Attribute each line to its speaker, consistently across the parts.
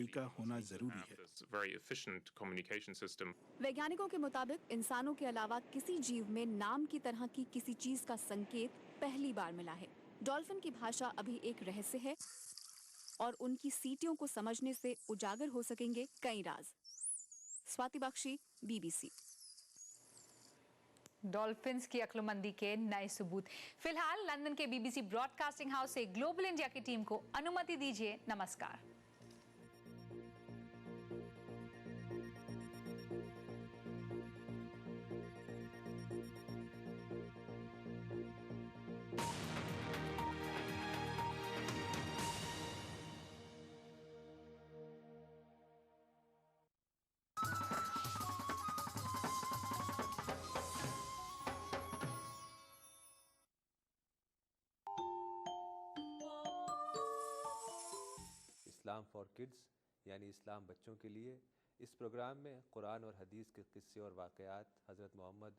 Speaker 1: तरीका होना जरूरी है।
Speaker 2: वैज्ञानिकों के मुताबिक इंसानों के अलावा किसी जीव में नाम की तरह की किसी चीज का संकेत पहली बार मिला है। डॉल्फिन की भाषा अभी एक रहस्य है और उनकी सीटियों को समझने से उजागर हो सकेंगे कई राज। स्वाति बख्शी, BBC।
Speaker 3: डॉल्फिन्स की अक्लमंदी के नए सबूत। फिलहाल लंदन के BBC ब्रॉडकास्टिंग हाउस से ग्लोबल इंडिया की टीम को अनुमति दीजिए। नमस्कार।
Speaker 4: اسلام فار کڈز یعنی اسلام بچوں کے لیے، اس پروگرام میں قرآن اور حدیث کے قصے اور واقعات، حضرت محمد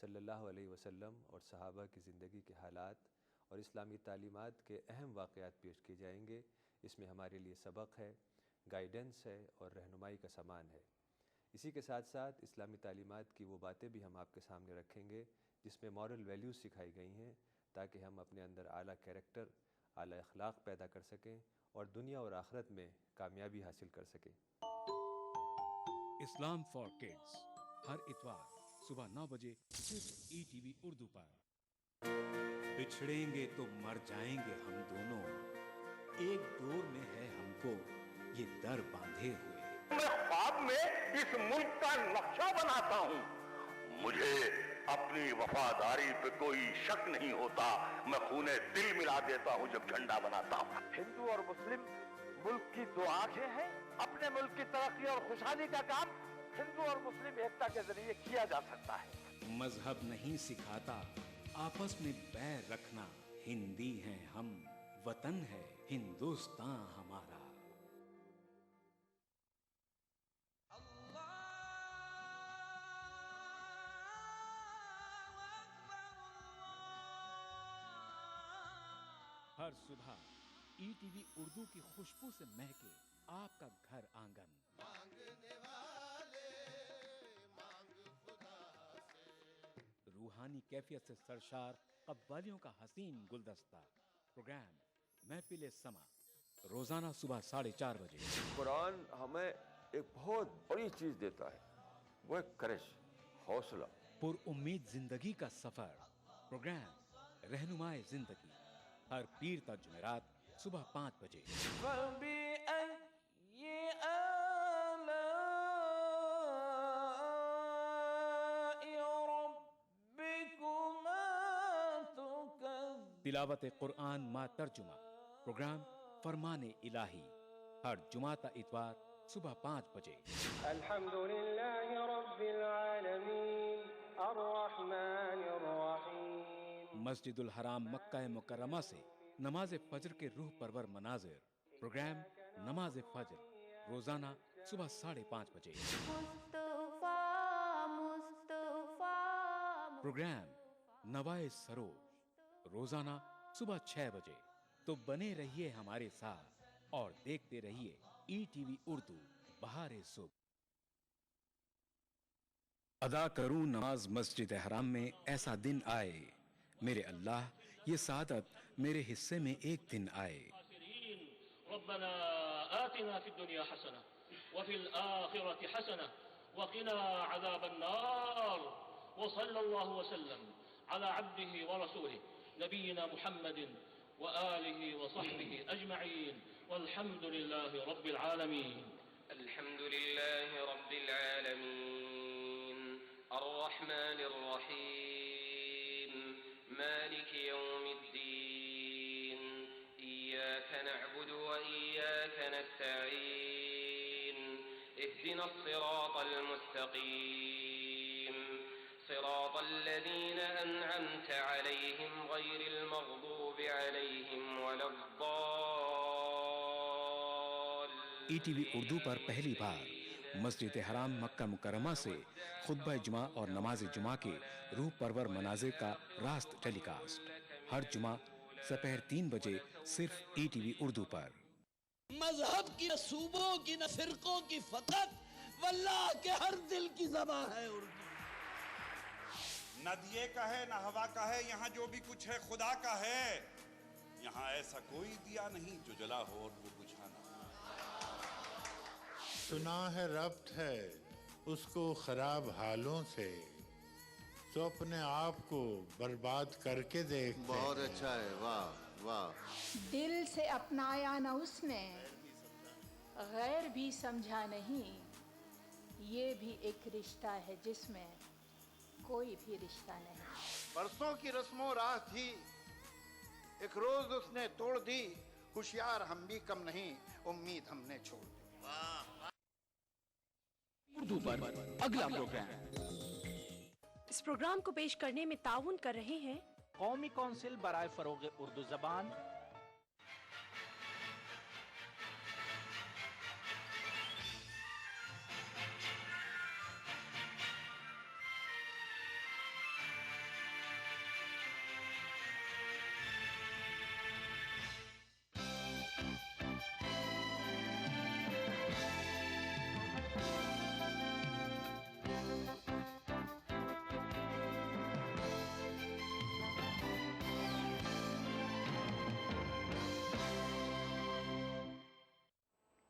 Speaker 4: صلی اللہ علیہ وسلم اور صحابہ کی زندگی کے حالات اور اسلامی تعلیمات کے اہم واقعات پیش کیے جائیں گے۔ اس میں ہمارے لیے سبق ہے، گائیڈنس ہے اور رہنمائی کا سامان ہے۔ اسی کے ساتھ ساتھ اسلامی تعلیمات کی وہ باتیں بھی ہم آپ کے سامنے رکھیں گے جس میں مورل ویلیوز سکھائی گئی ہیں، تاکہ ہم اپنے اندر اعلیٰ کیریکٹر، اعلیٰ اخلاق پیدا کر سکیں اور دنیا اور آخرت میں کامیابی حاصل کر سکیں۔
Speaker 5: اسلام فار کڈز ہر اتوار صبح 9 بجے صرف ETV اردو پر۔
Speaker 6: بچھڑیں گے تو مر جائیں گے ہم دونوں، ایک ڈور میں ہے ہم کو یہ در باندھے ہوئے۔
Speaker 7: میں خواب میں اس ملک کا نقشہ بناتا ہوں، مجھے اپنی وفاداری پہ کوئی شک نہیں ہوتا، میں خون دل ملا دیتا ہوں جب جھنڈا بناتا ہوں۔ ہندو اور مسلم ملک کی دو آنکھیں ہیں، اپنے ملک کی ترقی اور خوشحالی کا کام ہندو اور مسلم ایکتا کے ذریعے کیا جا سکتا ہے۔
Speaker 6: مذہب نہیں سکھاتا آپس میں بیر رکھنا، ہندی ہیں ہم، وطن ہے ہندوستان ہمارا۔
Speaker 5: ہر صبح ETV اردو کی خوشبو سے مہکے آپ کا گھر آنگن۔ روحانی کیفیت سے سرشار قوالیوں کا حسین گلدستہ، پروگرام محفل سما، روزانہ صبح 4:30 بجے۔
Speaker 8: قرآن ہمیں ایک بہت بڑی چیز دیتا ہے، وہ ایک کرش، حوصلہ۔
Speaker 5: پر امید زندگی کا سفر، پروگرام رہنمائے زندگی، ہر پیر تا جمعرات صبح 5 بجے۔ تلاوت قرآن ما ترجمہ، پروگرام فرمان الہی، ہر جمعہ تا اتوار صبح 5 بجے۔
Speaker 9: الحمدللہ رب العالمین الرحمن الرحیم۔
Speaker 5: مسجد الحرام مکہ مکرمہ سے نماز فجر کے روح پرور مناظر، پروگرام نماز فجر، روزانہ صبح 5:30 بجے۔ پروگرام نوائے سروج، روزانہ صبح 6 بجے۔ تو بنے رہیے ہمارے ساتھ اور دیکھتے رہیے ETV اردو، بہار صبح۔ ادا کروں نماز مسجد حرام میں ایسا دن آئے، میرے اللہ یہ سعادت میرے حصے میں ایک دن آئے۔
Speaker 10: ربنا آتنا في الدنيا حسنة وفي الآخرة حسنة وقنا عذاب النار، وصلى الله وسلم على عبده ورسوله نبينا محمد وآله وصحبه أجمعين، والحمد لله رب العالمين۔
Speaker 9: الحمد لله رب العالمين الرحمن الرحيم مالك يوم الدين، إياك نعبد وإياك نستعين، اهدنا الصراط المستقيم، صراط الذين أنعمت عليهم غير المغضوب عليهم ولا الضالين۔
Speaker 5: ETV اردو پر پہلی بار مسجد حرام مکہ مکرمہ سے خطبہ جمعہ اور نماز جمعہ کے روح پرور مناظر کا راست ٹیلی کاسٹ، ہر جمعہ دوپہر 3 بجے صرف ETV اردو پر۔
Speaker 1: مذہب کی، نہ صوبوں کی، نہ فرقوں کی، فقط واللہ کے ہر دل کی زبان ہے اردو.
Speaker 11: نہ دیے کا ہے نہ ہوا کا ہے، یہاں جو بھی کچھ ہے خدا کا ہے. یہاں ایسا کوئی دیا نہیں جو جلا ہو اور وہ بجھانا.
Speaker 12: سنا ہے ربط ہے اس کو خراب حالوں سے، تو اپنے آپ کو برباد کر کے دیکھتے.
Speaker 13: بہت اچھا ہے، واہ واہ.
Speaker 14: دل سے اپنایا نہ اس نے، غیر بھی سمجھا نہیں. یہ بھی ایک رشتہ ہے جس میں کوئی بھی رشتہ نہیں.
Speaker 13: برسوں کی رسم و راہ تھی، ایک روز اس نے توڑ دی. ہوشیار ہم بھی کم نہیں، امید ہم نے چھوڑ دی.
Speaker 5: اردو پر اگلا پروگرام.
Speaker 15: اس پروگرام کو پیش کرنے میں تعاون کر رہے ہیں
Speaker 16: قومی کونسل برائے فروغ اردو زبان،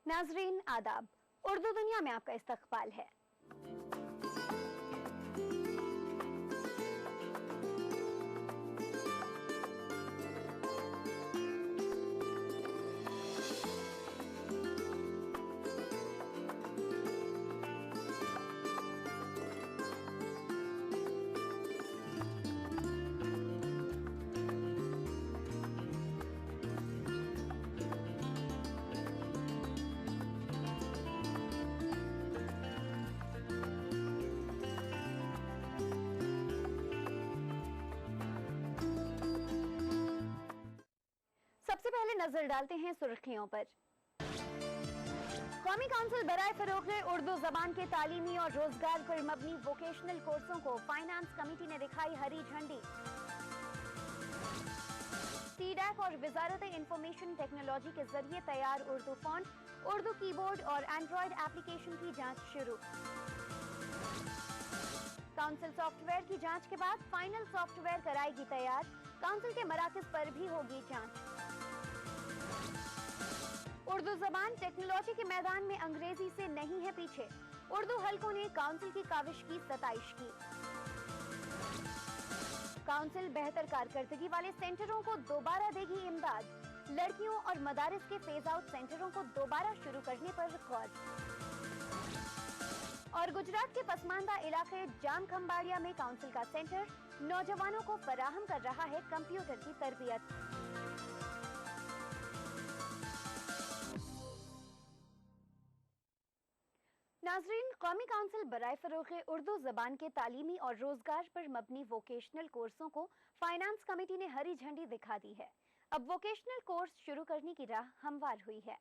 Speaker 17: ناظرین آداب، اردو دنیا میں آپ کا استقبال ہے. سب سے پہلے نظر ڈالتے ہیں سرخیوں پر. قومی کونسل برائے فروغ اردو زبان کے تعلیمی اور روزگار پر مبنی ووکیشنل کورسوں کو فائنانس کمیٹی نے دکھائی ہری جھنڈی. سی ڈیک اور وزارت انفارمیشن ٹیکنالوجی کے ذریعے تیار اردو فونٹ، اردو کی بورڈ اور اینڈرائیڈ ایپلیکیشن کی جانچ شروع. کونسل سافٹ ویئر کی جانچ کے بعد فائنل سافٹ ویئر کرائے گی تیار. کونسل کے مراکز پر بھی ہوگی جانچ. اردو زبان ٹیکنالوجی کے میدان میں انگریزی سے نہیں ہے پیچھے. اردو حلقوں نے کونسل کی کاوش کی ستائش کی. کونسل بہتر کارکردگی والے سینٹروں کو دوبارہ دے گی امداد. لڑکیوں اور مدارس کے فیز آؤٹ سینٹروں کو دوبارہ شروع کرنے پر غور. اور گجرات کے پسماندہ علاقے جام کھمباڑیا میں کونسل کا سینٹر نوجوانوں کو فراہم کر رہا ہے کمپیوٹر کی تربیت. ناظرین، قومی کونسل برائے فروغ اردو زبان کے تعلیمی اور روزگار پر مبنی ووکیشنل کورسوں کو فائنانس کمیٹی نے ہری جھنڈی دکھا دی ہے. اب ووکیشنل کورس شروع کرنے کی راہ ہموار ہوئی ہے.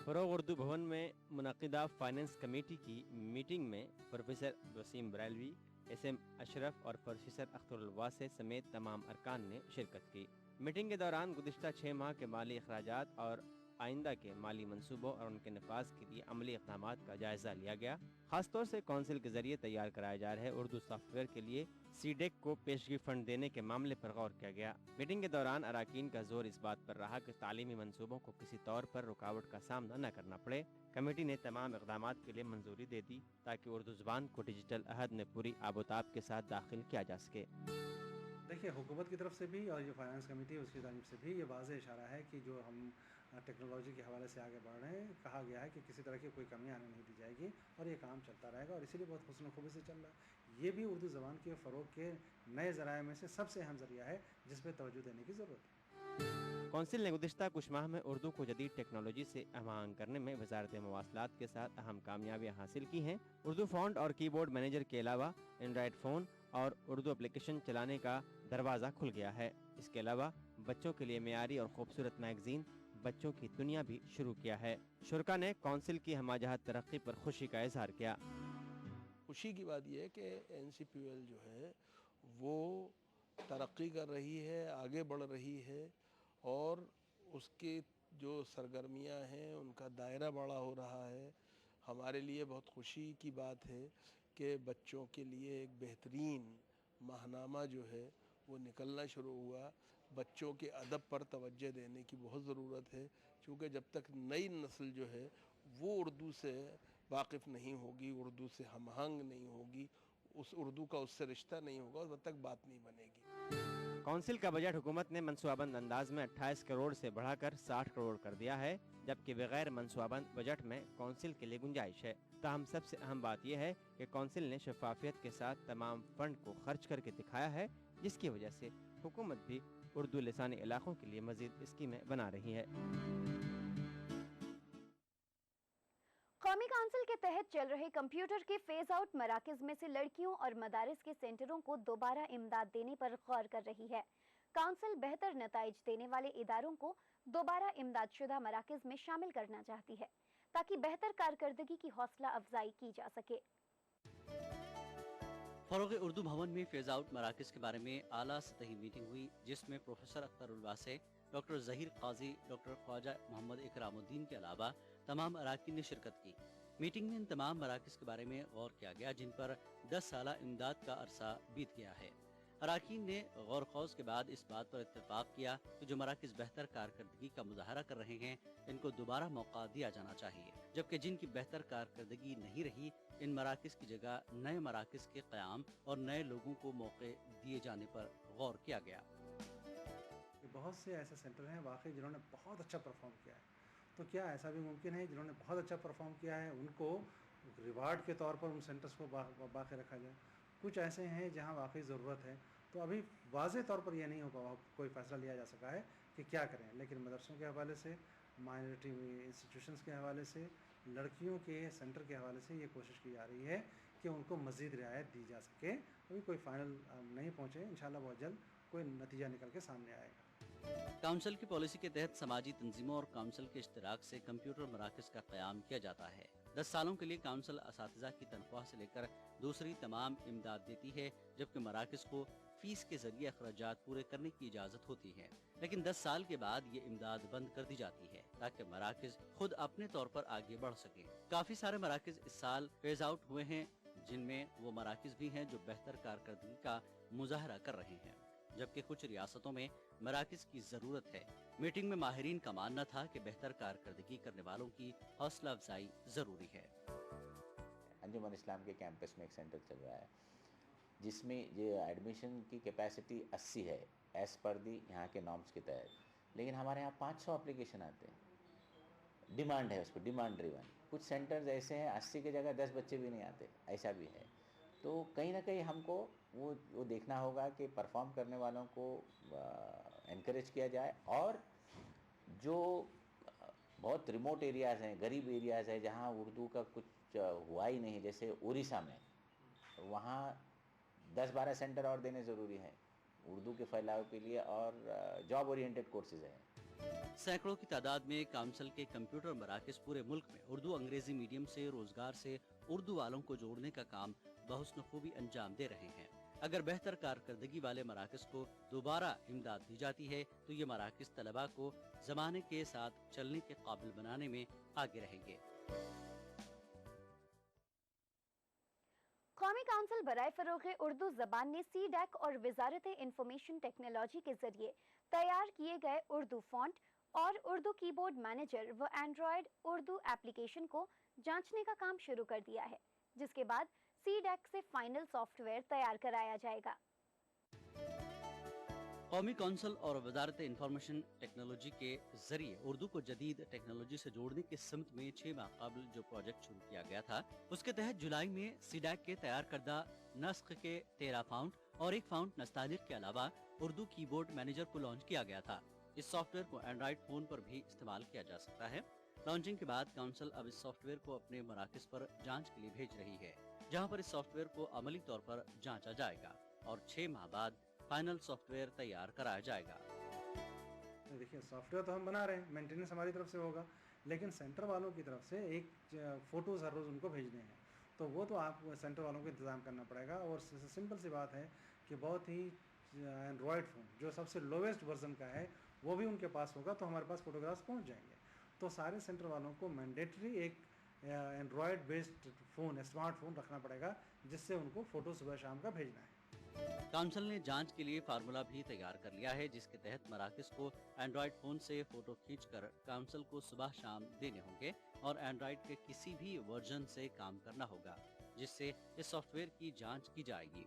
Speaker 18: فروغ اردو بھون میں منعقدہ فائنانس کمیٹی کی میٹنگ میں professor Waseem Barelvi, S M Ashraf اور پروفیسر اختر الواسع سمیت تمام ارکان نے شرکت کی. میٹنگ کے دوران گزشتہ 6 ماہ کے مالی اخراجات اور آئندہ کے مالی منصوبوں اور ان کے نفاذ کے لیے عملی اقدامات کا جائزہ لیا گیا. خاص طور سے کونسل کے ذریعے تیار کرائے جا رہے اردو سافٹ ویئر کے لیے سی ڈیک کو پیشگی فنڈ دینے کے معاملے پر غور کیا گیا. میٹنگ کے دوران اراکین کا زور اس بات پر رہا کہ تعلیمی منصوبوں کو کسی طور پر رکاوٹ کا سامنا نہ کرنا پڑے. کمیٹی نے تمام اقدامات کے لیے منظوری دے دی تاکہ اردو زبان کو ڈیجیٹل عہد میں پوری آب و تاب کے ساتھ داخل کیا جا سکے.
Speaker 19: دیکھیے، حکومت کی طرف سے بھی اور یہ فائنانس کمیٹی اس کی جانب سے بھی یہ واضح اشارہ ہے کہ جو ہم ٹیکنالوجی کے حوالے سے آگے بڑھ رہے ہیں، کہا گیا ہے کہ کسی طرح کی کوئی کمی آنے نہیں دی جائے گی اور یہ کام چلتا رہے گا، اور اسی لیے بہت حسن و خوبی سے چل رہا ہے. یہ بھی اردو زبان کے فروغ کے نئے ذرائع میں سے سب سے اہم ذریعہ ہے جس پہ توجہ دینے کی ضرورت ہے.
Speaker 18: کونسل نے گزشتہ کچھ ماہ میں اردو کو جدید ٹیکنالوجی سے ہم آہنگ کرنے میں وزارت مواصلات کے ساتھ اہم کامیابیاں حاصل کی ہیں. اردو فونٹ اور کی بورڈ مینیجر کے علاوہ اینڈرائیڈ فون اور اردو اپلیکیشن چلانے کا دروازہ کھل گیا ہے. اس کے علاوہ بچوں کے لیے معیاری اور خوبصورت میگزین बच्चों की दुनिया भी शुरू किया है। शुरा ने काउंसिल की हमाजहत तरक्की पर खुशी का इजहार किया।
Speaker 20: खुशी की बात यह है कि NCPUL जो है वो तरक्की कर रही है, आगे बढ़ रही है और उसकी जो सरगर्मियां हैं उनका दायरा बड़ा हो रहा है। हमारे लिए बहुत खुशी की बात है कि बच्चों के लिए एक बेहतरीन माहनामा जो है वो निकलना शुरू हुआ। बच्चों के अदब पर तवज्जो देने की बहुत ज़रूरत है, क्योंकि जब तक नई नस्ल जो है वो उर्दू से वाकिफ़ नहीं होगी, उर्दू से हमहंग नहीं होगी, उस उर्दू का उससे रिश्ता नहीं होगा, उस वक्त तक बात नहीं बनेगी।
Speaker 18: काउंसिल का बजट हुकूमत ने मनसूबाबंद अंदाज में 28 करोड़ से बढ़ाकर 60 करोड़ कर दिया है, जबकि बगैर मनसूबाबंद बजट में काउंसिल के लिए गुंजाइश है। ताहम सबसे अहम बात यह है कि काउंसिल ने शफाफियत के साथ तमाम फंड को खर्च करके दिखाया है, जिसकी वजह से हुकूमत भी उर्दू लिसानी इलाकों के लिए मजीद स्कीमें बना रही है।
Speaker 17: कौमी काउंसिल के तहत चल रहे कंप्यूटर के फेज आउट मराकज में से लड़कियों और मदारिस के सेंटरों को दोबारा इमदाद देने पर गौर कर रही है। काउंसिल बेहतर नताइज देने वाले इदारों को दोबारा इमदाद शुदा मराकज में शामिल करना चाहती है, ताकि बेहतर कारकर्दगी की हौसला अफजाई की जा सके।
Speaker 21: फरोग उर्दू भवन में फेज आउट मराकज के बारे में आला सतही मीटिंग हुई, जिसमें प्रोफेसर अख्तरुल वासे, डॉक्टर जहीर काजी, डॉक्टर ख्वाजा मोहम्मद इकरामुद्दीन के अलावा तमाम अराकीन ने शिरकत की। मीटिंग में इन तमाम मराकज के बारे में गौर किया गया जिन पर 10 साला इमदाद का अरसा बीत गया है। अराकीन ने गौर खौज के बाद इस बात पर इत्तेफाक किया कि जो मराकज बेहतर कारकर्दगी का मुजाहरा कर रहे हैं इनको दोबारा मौका दिया जाना चाहिए, जबकि जिनकी बेहतर कारकर्दगी नहीं रही इन मराकज की जगह नए मराकज के क़याम और नए लोगों को मौके दिए जाने पर गौर किया गया।
Speaker 19: बहुत से ऐसे सेंटर हैं वाकई जिन्होंने बहुत अच्छा परफॉर्म किया है, तो क्या ऐसा भी मुमकिन है जिन्होंने बहुत अच्छा परफॉर्म किया है उनको रिवार्ड के तौर पर उन सेंटर्स को बाकी रखा जाए? कुछ ऐसे हैं जहां वाकई ज़रूरत है, तो अभी वाज़े तौर पर यह नहीं होगा कोई फ़ैसला लिया जा सका है कि क्या करें, लेकिन मदरसों के हवाले से, माइनॉरिटी इंस्टीट्यूशंस के हवाले से, लड़कियों के सेंटर के हवाले से ये कोशिश की जा रही है कि उनको मज़ीद रियायत दी जा सके। अभी कोई फाइनल नहीं पहुँचे, इंशाल्लाह बहुत जल्द कोई नतीजा निकल के सामने आएगा।
Speaker 21: काउंसिल की पॉलिसी के तहत समाजी तंजीमों और काउंसिल के इश्तिराक से कंप्यूटर मराकज का क़याम किया जाता है। 10 सालों के लिए काउंसिल असातिज़ा की तनख्वाह से लेकर दूसरी तमाम इमदाद देती है, जबकि मराकज को फीस के जरिए अखराजात पूरे करने की इजाज़त होती है, लेकिन 10 साल के बाद ये इमदाद बंद कर दी जाती है ताकि मराकज खुद अपने तौर पर आगे बढ़ सके। काफ़ी सारे मराकज इस साल फेज आउट हुए हैं, जिनमें वो मराकज भी हैं जो बेहतर कारकर्दगी का मुजाहरा कर रहे हैं, जबकि कुछ रियासतों में मराकज की ज़रूरत है। मीटिंग में माहिरीन का मानना था कि बेहतर कारकर्दगी करने वालों की हौसला अफजाई ज़रूरी है।
Speaker 22: अंजुमन इस्लाम के कैंपस में एक सेंटर चल रहा है जिसमें ये एडमिशन की कैपेसिटी 80 है एज़ पर दी यहाँ के नॉर्म्स के तहत, लेकिन हमारे यहाँ 500 एप्लीकेशन आते हैं। डिमांड है उस पर, डिमांड ड्रिवन। कुछ सेंटर्स ऐसे हैं 80 की जगह 10 बच्चे भी नहीं आते, ऐसा भी है। तो कहीं ना कहीं हमको वो देखना होगा कि परफॉर्म करने वालों को एनकरेज किया जाए, और जो बहुत रिमोट एरियाज़ हैं, गरीब एरियाज़ हैं जहाँ उर्दू का कुछ हुआ ही नहीं, जैसे उड़ीसा में, वहाँ 10-12 सेंटर और देने ज़रूरी हैं उर्दू के फैलाव के लिए, और जॉब ओरिएंटेड कोर्सेज हैं।
Speaker 21: सैकड़ों की तादाद में काउंसिल के कंप्यूटर मराकज पूरे मुल्क में उर्दू अंग्रेजी मीडियम से रोजगार से उर्दू वालों को जोड़ने का काम बहुस्न खूबी अंजाम दे रहे हैं। अगर बेहतर कारकर्दगी वाले मराकज को दोबारा इमदाद दी जाती है तो ये मराकज तलबा को जमाने के साथ चलने के काबिल बनाने में आगे रहेंगे।
Speaker 17: कौमी काउंसिल बराए फरोग़ उर्दू ज़बान ने CDAC और वज़ारत इंफॉर्मेशन टेक्नोलॉजी के जरिए तैयार किए गए उर्दू फॉन्ट और उर्दू कीबोर्ड मैनेजर व एंड्रॉयड उर्दू एप्लीकेशन को जांचने का काम शुरू कर दिया है, जिसके बाद CDAC से फाइनल सॉफ्टवेयर तैयार कराया जाएगा।
Speaker 21: कौमी काउंसिल और वजारत इंफॉर्मेशन टेक्नोलॉजी के जरिए उर्दू को जदीद टेक्नोलॉजी से जोड़ने के सिमत में 6 माह कबल जो प्रोजेक्ट शुरू किया गया था, उसके तहत जुलाई में CDAC के तैयार करदा नस्ख के 13 फाउंट और एक फाउंट नस्तालिक के अलावा उर्दू कीबोर्ड मैनेजर को लॉन्च किया गया था। इस सॉफ्टवेयर को एंड्रॉइड फोन पर भी इस्तेमाल किया जा सकता है। लॉन्चिंग के बाद काउंसिल अब इस सॉफ्टवेयर को अपने मराकज पर जांच के लिए भेज रही है, जहां पर इस सॉफ्टवेयर को अमली तौर पर जांचा जाएगा और 6 माह बाद फाइनल सॉफ्टवेयर तैयार कराया जाएगा।
Speaker 19: देखिए सॉफ्टवेयर तो हम बना रहे हैं, मेंटेनेंस हमारी तरफ से होगा, लेकिन सेंटर वालों की तरफ से एक फ़ोटोज़ हर रोज़ उनको भेजने हैं, तो वो तो आप सेंटर वालों को इंतज़ाम करना पड़ेगा। और सिंपल सी बात है कि बहुत ही एंड्रॉयड फ़ोन जो सबसे लोवेस्ट वर्जन का है वो भी उनके पास होगा, तो हमारे पास फ़ोटोग्राफ्स पहुंच जाएंगे। तो सारे सेंटर वालों को मैंडेटरी एक एंड्रॉयड बेस्ड फ़ोन, स्मार्टफोन रखना पड़ेगा, जिससे उनको फ़ोटो सुबह शाम का भेजना है।
Speaker 21: काउंसिल ने जांच के लिए फार्मूला भी तैयार कर लिया है, जिसके तहत मराकज़ को एंड्रॉयड फ़ोन से फ़ोटो खींचकर काउंसिल को सुबह शाम देने होंगे और एंड्रॉयड के किसी भी वर्जन से काम करना होगा, जिससे इस सॉफ्टवेयर की जांच की जाएगी।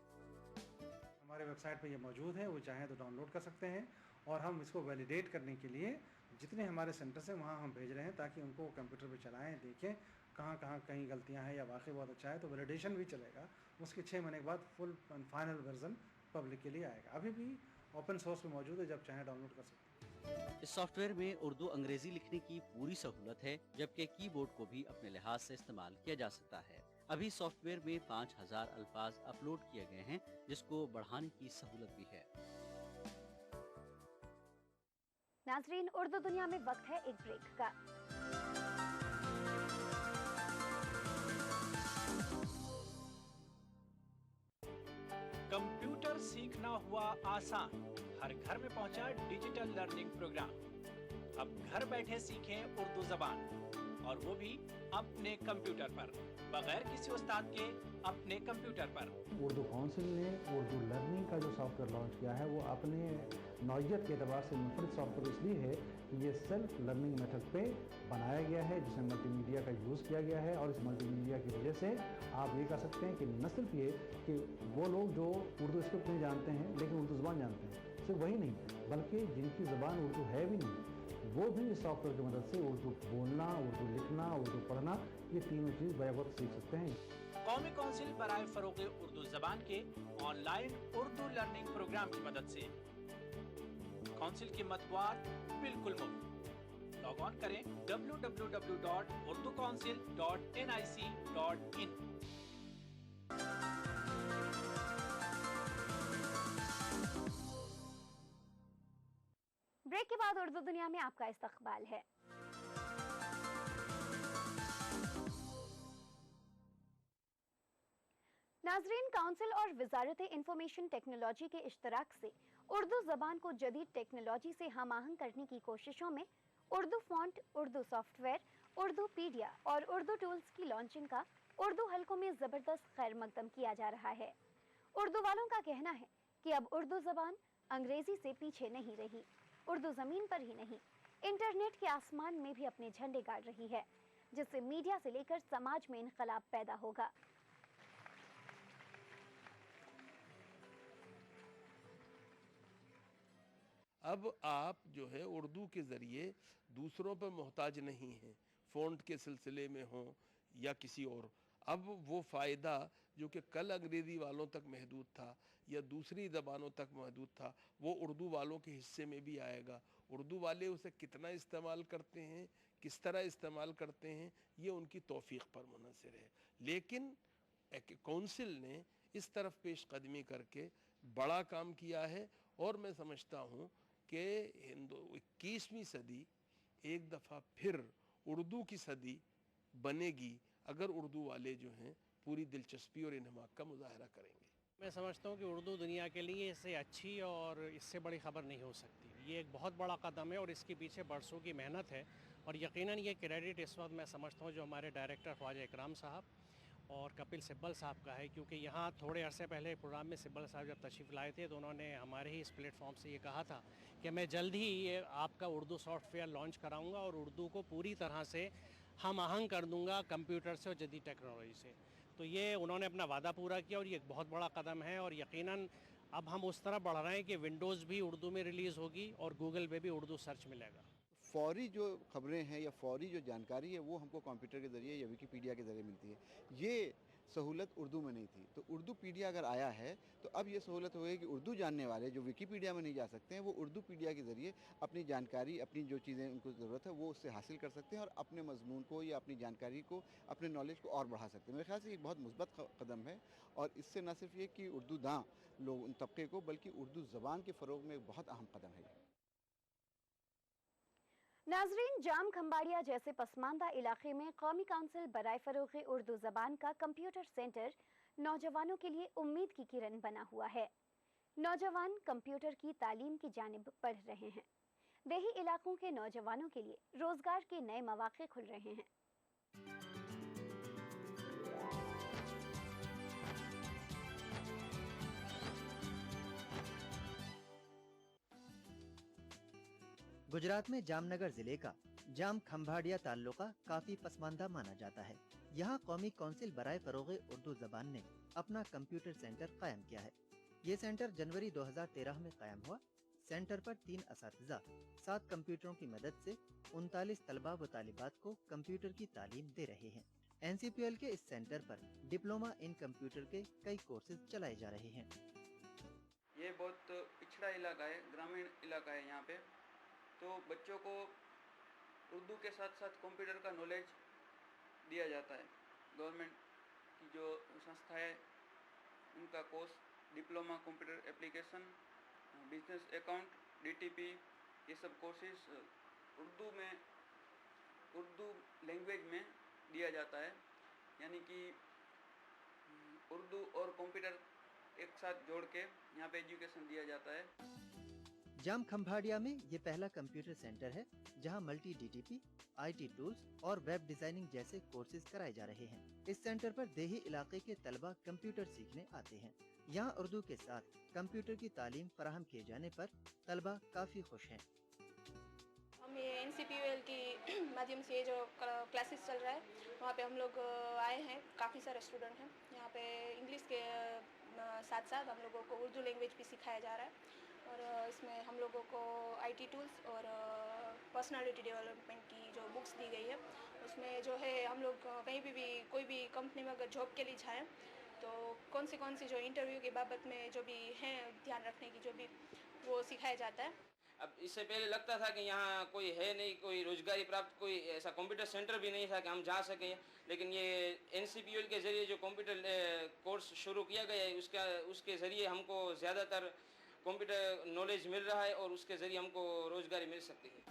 Speaker 19: हमारे वेबसाइट पे ये मौजूद है, वो चाहें तो डाउनलोड कर सकते हैं, और हम इसको वैलिडेट करने के लिए जितने हमारे सेंटर से वहाँ हम भेज रहे हैं, ताकि उनको कंप्यूटर पे चलाएं, देखें कहाँ कहाँ कहीं गलतियाँ हैं या वाकई बहुत अच्छा है, तो वैलिडेशन भी चलेगा। उसके 6 महीने के बाद फुल फाइनल वर्जन पब्लिक के लिए आएगा। अभी भी ओपन सोर्स में मौजूद है, जब चाहें डाउनलोड कर सकते हैं।
Speaker 21: इस सॉफ्टवेयर में उर्दू अंग्रेजी लिखने की पूरी सहूलत है, जबकि कीबोर्ड को भी अपने लिहाज से इस्तेमाल किया जा सकता है। अभी सॉफ्टवेयर में 5000 अल्फाज अपलोड किए गए हैं, जिसको बढ़ाने की सहूलत भी है।
Speaker 17: नाजरीन, उर्दू दुनिया में वक्त है एक ब्रेक का।
Speaker 16: कंप्यूटर सीखना हुआ आसान, हर घर में पहुंचा डिजिटल लर्निंग प्रोग्राम। अब घर बैठे सीखें उर्दू जबान, और वो भी अपने कंप्यूटर पर, बगैर किसी उस्ताद के, अपने कंप्यूटर पर।
Speaker 19: उर्दू काउंसिल ने उर्दू लर्निंग का जो सॉफ्टवेयर लॉन्च किया है, वो अपने नौइयत के एतबार से मुनफरिद सॉफ्टवेयर इसलिए है कि ये सेल्फ लर्निंग मेथड पे बनाया गया है, जिसमें मल्टीमीडिया का यूज़ किया गया है। और इस मल्टीमीडिया की वजह से आप ये कह सकते हैं कि न सिर्फ ये कि वो लोग जो उर्दू स्क्रिप्ट नहीं जानते हैं लेकिन उर्दू ज़बान जानते हैं, सिर्फ वही नहीं, बल्कि जिनकी ज़बान उर्दू है भी नहीं, वो भी इस सॉफ्टवेयर की मदद से उर्दू बोलना, उर्दू लिखना, उर्दू पढ़ना, ये तीनों चीज़ बैक वक्त सीख सकते हैं।
Speaker 16: कौमी काउंसिल बराए फरोग़ उर्दू ज़बान के ऑनलाइन उर्दू लर्निंग प्रोग्राम की मदद से काउंसिल की मतबूआत बिल्कुल मुफ्त। लॉग ऑन करें www.urducouncil.nic.in।
Speaker 17: ब्रेक के बाद उर्दू दुनिया में आपका इस्तकबाल है। नाजरीन, काउंसिल और वजारत इंफॉर्मेशन टेक्नोलॉजी के इश्तराक से उर्दू ज़बान को जदीद टेक्नोलॉजी से हम आहंग करने की कोशिशों में उर्दू फॉन्ट, उर्दू सॉफ्टवेयर, उर्दू पीडिया और उर्दू टूल्स की लॉन्चिंग का उर्दू हलकों में ज़बरदस्त खैर मकदम किया जा रहा है। उर्दू वालों का कहना है कि अब उर्दू ज़बान अंग्रेज़ी से पीछे नहीं रही। उर्दू ज़मीन पर ही नहीं, इंटरनेट के आसमान में भी अपने झंडे गाड़ रही है, जिससे मीडिया से लेकर समाज में इनकलाब पैदा होगा।
Speaker 20: अब आप जो है उर्दू के ज़रिए दूसरों पर मोहताज नहीं हैं, फ़ॉन्ट के सिलसिले में हो या किसी और। अब वो फ़ायदा जो कि कल अंग्रेज़ी वालों तक महदूद था या दूसरी ज़बानों तक महदूद था, वो उर्दू वालों के हिस्से में भी आएगा। उर्दू वाले उसे कितना इस्तेमाल करते हैं, किस तरह इस्तेमाल करते हैं, ये उनकी तौफीक पर मुनहसर है। लेकिन काउंसिल ने इस तरफ पेश कदमी करके बड़ा काम किया है, और मैं समझता हूँ कि 21वीं सदी एक दफ़ा फिर उर्दू की सदी बनेगी, अगर उर्दू वाले जो हैं पूरी दिलचस्पी और इन्हमाक का मुजाहरा करेंगे।
Speaker 2: मैं समझता हूँ कि उर्दू दुनिया के लिए इससे अच्छी और इससे बड़ी खबर नहीं हो सकती। ये एक बहुत बड़ा कदम है और इसके पीछे बरसों की मेहनत है, और यकीनन ये क्रेडिट इस वक्त मैं समझता हूँ जो हमारे डायरेक्टर ख्वाजा इकराम साहब और कपिल सिब्बल साहब का है, क्योंकि यहाँ थोड़े अरसे पहले प्रोग्राम में सिब्बल साहब जब तशरीफ़ लाए थे तो उन्होंने हमारे ही इस प्लेटफॉर्म से ये कहा था कि मैं जल्द ही ये आपका उर्दू सॉफ्टवेयर लॉन्च कराऊंगा और उर्दू को पूरी तरह से हम आहंग कर दूंगा कंप्यूटर से और जदीद टेक्नोलॉजी से। तो ये उन्होंने अपना वादा पूरा किया और ये एक बहुत बड़ा कदम है, और यकीनन अब हम उस तरह बढ़ रहे हैं कि विंडोज़ भी उर्दू में रिलीज़ होगी और गूगल पे भी उर्दू सर्च मिलेगा।
Speaker 3: फौरी जो खबरें हैं या फौरी जो जानकारी है वो हमको कंप्यूटर के ज़रिए या विकीपीडिया के ज़रिए मिलती है। ये सहूलत उर्दू में नहीं थी, तो उर्दू पीडिया अगर आया है तो अब ये सहूलत होगी कि उर्दू जानने वाले जो विकीपीडिया में नहीं जा सकते हैं, वो उर्दू पीडिया के ज़रिए अपनी जानकारी, अपनी जो चीज़ें उनको ज़रूरत है वो उससे हासिल कर सकते हैं और अपने मजमून को या अपनी जानकारी को, अपने नॉलेज को और बढ़ा सकते हैं। मेरे ख्याल से ये बहुत मुस्बत कदम है, और इससे न सिर्फ ये कि उर्दू दां लोग उन तबके को, बल्कि उर्दू ज़बान के फ़रोग़ में एक बहुत अहम कदम है।
Speaker 17: नाजरीन, जाम खंबाड़िया जैसे पसमानदा इलाके में कौमी काउंसिल बराए फरोग़ उर्दू ज़बान का कंप्यूटर सेंटर नौजवानों के लिए उम्मीद की किरण बना हुआ है। नौजवान कंप्यूटर की तालीम की जानिब बढ़ रहे हैं। देही इलाकों के नौजवानों के लिए रोजगार के नए मौके खुल रहे हैं।
Speaker 4: गुजरात में जामनगर जिले का जाम खंभाड़िया ताल्लुका काफी पसमानदा माना जाता है। यहाँ कौमी काउंसिल बराए फरोग़ उर्दू ज़बान ने अपना कंप्यूटर सेंटर कायम किया है। ये सेंटर जनवरी 2013 में कायम हुआ। सेंटर पर 3 असातिज़ा 7 कंप्यूटरों की मदद से 39 तलबा व तालिबात को कंप्यूटर की तालीम दे रहे हैं। NCPL के इस सेंटर पर डिप्लोमा इन कंप्यूटर के कई कोर्सेज चलाए जा रहे हैं।
Speaker 7: ये बहुत पिछड़ा इलाका है, ग्रामीण इलाका है। यहाँ पे तो बच्चों को उर्दू के साथ साथ कंप्यूटर का नॉलेज दिया जाता है। गवर्नमेंट की जो संस्था है उनका course diploma computer application, business account, DTP, ये सब कोर्सेज उर्दू लैंग्वेज में दिया जाता है। यानी कि उर्दू और कंप्यूटर एक साथ जोड़ के यहाँ पे एजुकेशन दिया जाता है।
Speaker 4: जाम खंभाड़िया में ये पहला कंप्यूटर सेंटर है जहां मल्टी DTP, IT टूल्स और वेब डिजाइनिंग जैसे कोर्सेज कराए जा रहे हैं। इस सेंटर पर देही इलाके के तलबा कंप्यूटर सीखने आते हैं। यहाँ उर्दू के साथ कंप्यूटर की तालीम फराहम किए जाने पर तलबा काफी खुश हैं।
Speaker 23: हम ये NCPL की माध्यम से जो क्लासेस चल रहा है वहाँ पे हम लोग आए हैं। काफ़ी सारे स्टूडेंट हैं। यहाँ पे इंग्लिश के साथ साथ हम लोगों को उर्दू लैंग्वेज भी सिखाया जा रहा है और इसमें हम लोगों को IT टूल्स और पर्सनालिटी डेवलपमेंट की जो बुक्स दी गई है उसमें जो है हम लोग कहीं भी कोई भी कंपनी में अगर जॉब के लिए जाएँ तो कौन सी जो इंटरव्यू की बाबत में जो भी हैं ध्यान रखने की जो भी वो सिखाया जाता है।
Speaker 24: अब इससे पहले लगता था कि यहाँ कोई है नहीं, कोई रोजगारी प्राप्त कोई ऐसा कंप्यूटर सेंटर भी नहीं था कि हम जा सकें, लेकिन ये NCPL के ज़रिए जो कंप्यूटर कोर्स शुरू किया गया है उसके ज़रिए हमको ज़्यादातर कंप्यूटर नॉलेज मिल रहा है और उसके ज़रिए हमको रोजगारी मिल सकती है।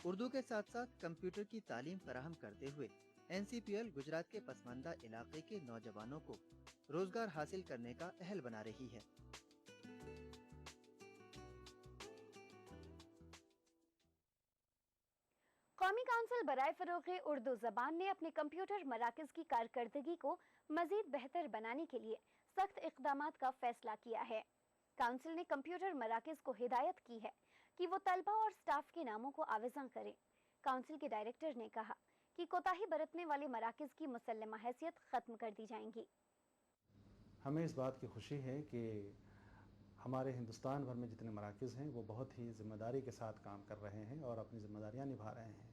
Speaker 4: उर्दू के साथ साथ कंप्यूटर की तालीम फराहम करते हुए NCPL गुजरात के पसमानदा इलाके के नौजवानों को रोजगार हासिल करने का अहल बना रही है।
Speaker 17: कौमी काउंसिल बराए फरोग़ उर्दू ज़बान ने अपने कंप्यूटर मराकज़ की कारकर्दगी को मज़ीद बेहतर बनाने के लिए सख्त इक़दामात का फैसला किया है। काउंसिल ने कंप्यूटर मराकज़ को हिदायत की है कि वो तलबा और स्टाफ के नामों को आवेज़ां करें। काउंसिल के डायरेक्टर ने कहा कि कोताही बरतने वाले मराकज़ की मुसल्लमा हैसियत ख़त्म कर दी जाएंगी।
Speaker 19: हमें इस बात की खुशी है कि हमारे हिंदुस्तान भर में जितने मराकज़ हैं वो बहुत ही ज़िम्मेदारी के साथ काम कर रहे हैं और अपनी ज़िम्मेदारियां निभा रहे हैं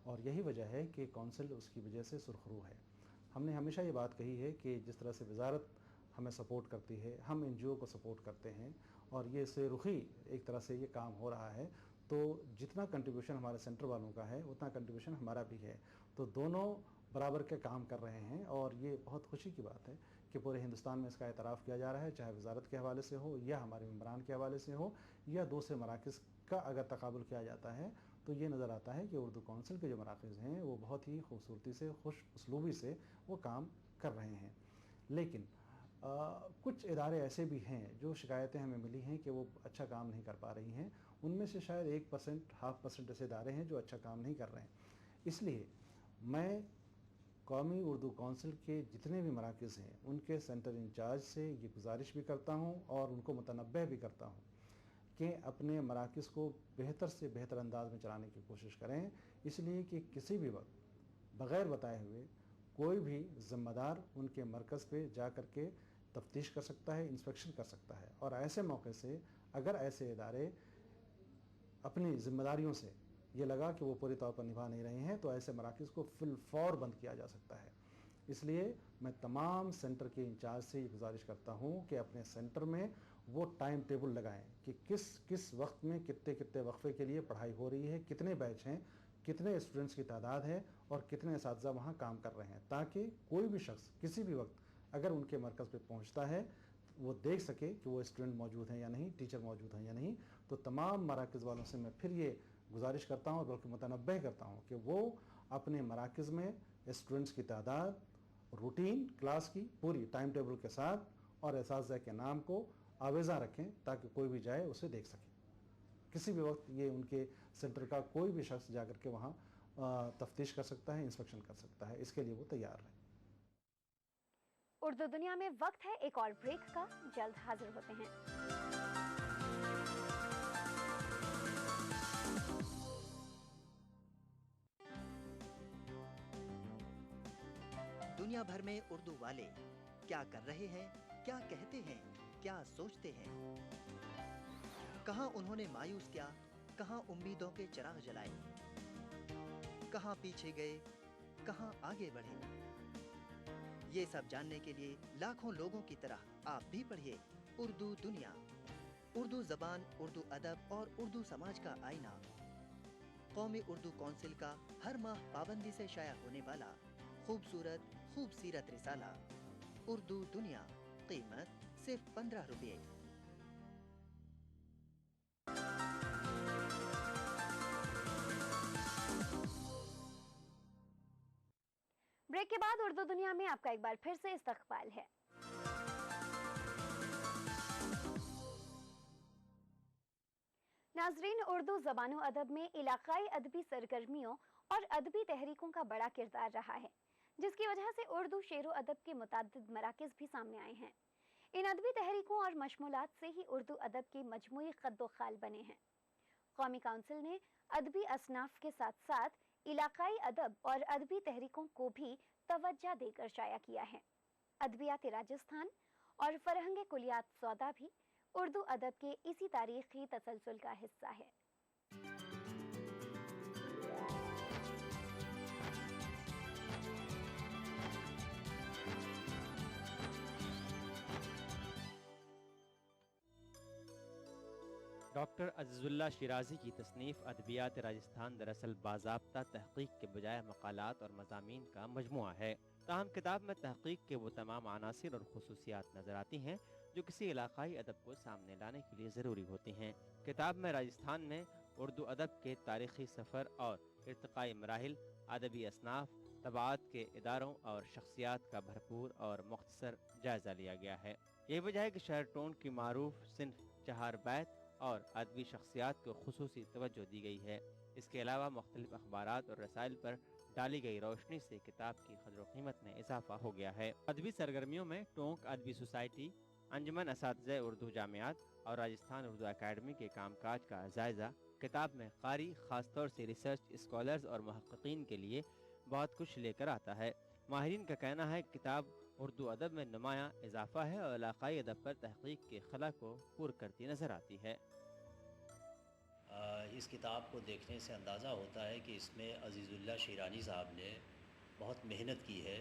Speaker 19: और यही वजह है कि काउंसिल उसकी वजह से सुरखरू है। हमने हमेशा ये बात कही है कि जिस तरह से वजारत हमें सपोर्ट करती है, हम NGO को सपोर्ट करते हैं और ये से रुखी एक तरह से ये काम हो रहा है, तो जितना कंट्रीब्यूशन हमारे सेंटर वालों का है उतना कंट्रीब्यूशन हमारा भी है, तो दोनों बराबर के काम कर रहे हैं और ये बहुत खुशी की बात है कि पूरे हिंदुस्तान में इसका एतराफ़ किया जा रहा है, चाहे वजारत के हवाले से हो या हमारे मेंबरान के हवाले से हो या दूसरे मराकज़ का अगर तकाबुल किया जाता है तो ये नज़र आता है कि उर्दू काउंसिल के जो मराकज़ हैं वो बहुत ही खूबसूरती से, खुश उसलूबी से वो काम कर रहे हैं। लेकिन कुछ इदारे ऐसे भी हैं जो शिकायतें हमें मिली हैं कि वो अच्छा काम नहीं कर पा रही हैं। उनमें से शायद 1%, 0.5% ऐसे इदारे हैं जो अच्छा काम नहीं कर रहे हैं। इसलिए मैं कौमी उर्दू काउंसिल के जितने भी मराकज़ हैं उनके सेंटर इंचार्ज से ये गुजारिश भी करता हूँ और उनको मुतनब्बह भी करता हूँ कि अपने मराकज़ को बेहतर से बेहतर अंदाज में चलाने की कोशिश करें, इसलिए कि किसी भी वक्त बग़ैर बताए हुए कोई भी ज़िम्मेदार उनके मरकज़ पे जा कर के तफ्तीश कर सकता है, इंस्पेक्शन कर सकता है और ऐसे मौके से अगर ऐसे इदारे अपनी ज़िम्मेदारियों से ये लगा कि वो पूरी तौर पर निभा नहीं रहे हैं तो ऐसे मराकज़ को फिलफौर बंद किया जा सकता है। इसलिए मैं तमाम सेंटर के इंचार्ज से ये गुजारिश करता हूँ कि अपने सेंटर में वो टाइम टेबल लगाएं कि किस वक्त में कितने वक्फे के लिए पढ़ाई हो रही है, कितने बैच हैं, कितने स्टूडेंट्स की तादाद है और कितने असातिज़ा वहाँ काम कर रहे हैं, ताकि कोई भी शख्स किसी भी वक्त अगर उनके मरकज़ पे पहुँचता है वो देख सके कि वो स्टूडेंट मौजूद हैं या नहीं, टीचर मौजूद हैं या नहीं। तो तमाम मराकज़ वालों से मैं फिर ये गुजारिश करता हूँ और बल्कि मुतनब्बह करता हूँ कि वो अपने मराकज़ में स्टूडेंट्स की तादाद, रूटीन क्लास की पूरी टाइम टेबल के साथ और असातिज़ा के नाम को आवेज़ा रखें ताकि कोई भी जाए उसे देख सके। किसी भी वक्त ये उनके सेंटर का कोई भी शख्स जाकर के वहाँ तफ्तीश कर सकता है, इंस्पेक्शन कर सकता है, इसके लिए वो तैयार है।
Speaker 17: उर्दू दुनिया में वक्त है एक और ब्रेक का, जल्द हाजिर होते हैं।
Speaker 4: दुनिया भर में उर्दू वाले क्या कर रहे हैं, क्या कहते हैं, क्या सोचते हैं, कहां उन्होंने मायूस किया, कहां उम्मीदों के चिराग जलाए, कहां पीछे गए, कहां आगे बढ़े। ये सब जानने के लिए लाखों लोगों की तरह आप भी पढ़िए उर्दू दुनिया, उर्दू जबान, उर्दू अदब और उर्दू समाज का आईना। कौमी उर्दू कौंसिल का हर माह पाबंदी से शाया होने वाला खूबसूरत खूबसीरत रिसाला उर्दू दुनिया, कीमत सिर्फ 15 रुपये।
Speaker 17: ब्रेक के बाद उर्दू दुनिया में आपका एक बार फिर से इस्तकबाल है। नाजरीन, उर्दू ज़बान व अदब में इलाकाई अदबी सरगर्मियों और अदबी तहरीकों का बड़ा किरदार रहा है, जिसकी वजह से उर्दू शेर व अदब के मुताद्दिद मराकिज़ भी सामने आए हैं। इन अदबी तहरीकों और मशमूलात से ही उर्दू अदब के मजमूई क़द्दो ख़ाल बने हैं। कौमी काउंसिल ने अदबी असनाफ के साथ साथ इलाकाई अदब और अदबी तहरीकों को भी तवज्जो देकर शाया किया है। अदबियात राजस्थान और फरहंग कुलियात सौदा भी उर्दू अदब के इसी तारीख़ी तसलसल का हिस्सा है।
Speaker 18: डॉक्टर अज़ीज़ुल्लाह शिराज़ी की तसनीफ़ अदबियात राजस्थान दरअसल बाज़ाब्ता तहक़ीक़ के बजाय मक़ालात और मज़ामीन का मजमुआ है। ताहम किताब में तहक़ीक़ के वो तमाम अनासिर और ख़ुसूसियात नज़र आती हैं जो किसी इलाक़ाई अदब को सामने लाने के लिए ज़रूरी होती हैं। किताब में राजस्थान में उर्दू अदब के तारीख़ी सफ़र और इर्तिक़ाई मराहिल, अदबी असनाफ़, तबाअत के इदारों और शख्सियात का भरपूर और मुख्तसर जायज़ा लिया गया है। ये वजह है कि शहर टोन की मारूफ सिन्फ चहार बैत और अदबी शख्सियात को खुसूसी तवज्जो दी गई है। इसके अलावा मुख्तलिफ अखबारात और रसाइल पर डाली गई रोशनी से किताब की क़द्र क़ीमत में इजाफा हो गया है। अदबी सरगर्मियों में टोंक अदबी सोसाइटी, अंजुमन असातिज़ा उर्दू जामियात और राजस्थान उर्दू अकादमी के कामकाज का जायज़ा किताब में क़ारी, ख़ासतौर से रिसर्च स्कॉलर्स और मुहक़्क़ीन के लिए बहुत कुछ लेकर आता है। माहिरीन का कहना है कि किताब उर्दू अदब में नुमायाँ इजाफा है और इलाक़ाई अदब पर तहक़ीक़ के खला को पूर करती नज़र आती है।
Speaker 6: इस किताब को देखने से अंदाज़ा होता है कि इसमें अज़ीज़ुल्लाह शिरानी साहब ने बहुत मेहनत की है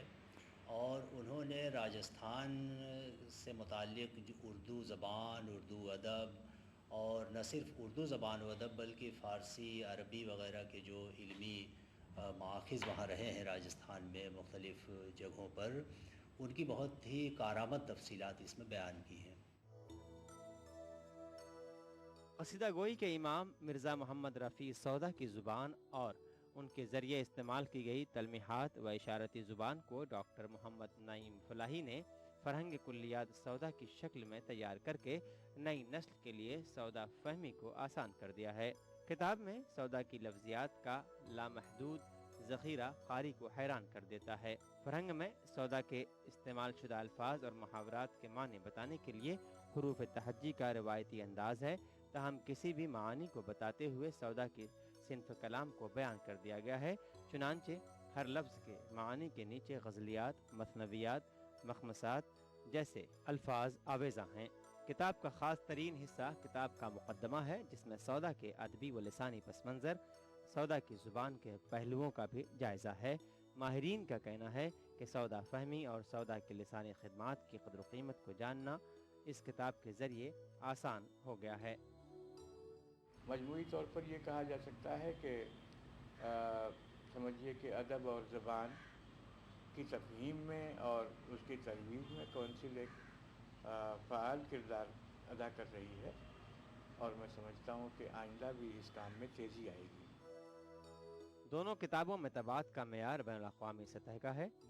Speaker 6: और उन्होंने राजस्थान से मुताल्लिक़ जो उर्दू ज़बान, उर्दू अदब और न सिर्फ़ उर्दू ज़बान व अदब बल्कि फ़ारसी, अरबी वग़ैरह के जो इल्मी माखिज़ वहाँ रहे हैं राजस्थान में मुख्तलिफ़ जगहों पर, उनकी बहुत ही कारामद तफ़सीलात इसमें बयान की हैं।
Speaker 18: क़सीदा गोई के इमाम मिर्ज़ा मोहम्मद रफ़ी सौदा की ज़ुबान और उनके ज़रिए इस्तेमाल की गई तलमीहात व इशारती ज़ुबान को डॉक्टर मोहम्मद नईम फलाही ने फ़रहंग कुल्लियात सौदा की शक्ल में तैयार करके नई नस्ल के लिए सौदा फ़हमी को आसान कर दिया है। किताब में सौदा की लफ्ज़ियात का लामहदूद ज़ख़ीरा क़ारी को हैरान कर देता है। फ़रहंग में सौदा के इस्तेमाल शुदा अल्फाज और मुहावरात के माने बताने के लिए हुरूफ़ तहज्जी का रिवायती अंदाज़ है, ताहम किसी भी मानी को बताते हुए सौदा की सिन्फ़ कलाम को बयान कर दिया गया है। चुनांचे हर लफ्ज़ के मानी के नीचे गज़लियात, मसनवियात, मखमसात जैसे अल्फाज आवेज़ा हैं। किताब का ख़ास तरीन हिस्सा किताब का मुक़द्दमा है, जिसमें सौदा के अदबी व लिसानी पस मंज़र, सौदा की ज़ुबान के पहलुओं का भी जायज़ा है। माहिरीन का कहना है कि सौदा फ़हमी और सौदा के लिसानी ख़िदमात की क़द्र क़ीमत को जानना इस किताब के ज़रिए आसान हो गया है।
Speaker 8: मजमूई तौर पर यह कहा जा सकता है कि समझिए कि अदब और ज़बान की तफ़हीम में और उसकी तरवीज में कौंसिल एक फ़ाल किरदार अदा कर रही है और मैं समझता हूँ कि आइंदा भी इस काम में तेज़ी आएगी।
Speaker 18: दोनों किताबों में तबात का मेयार बैनुल अक़वामी सतह का है।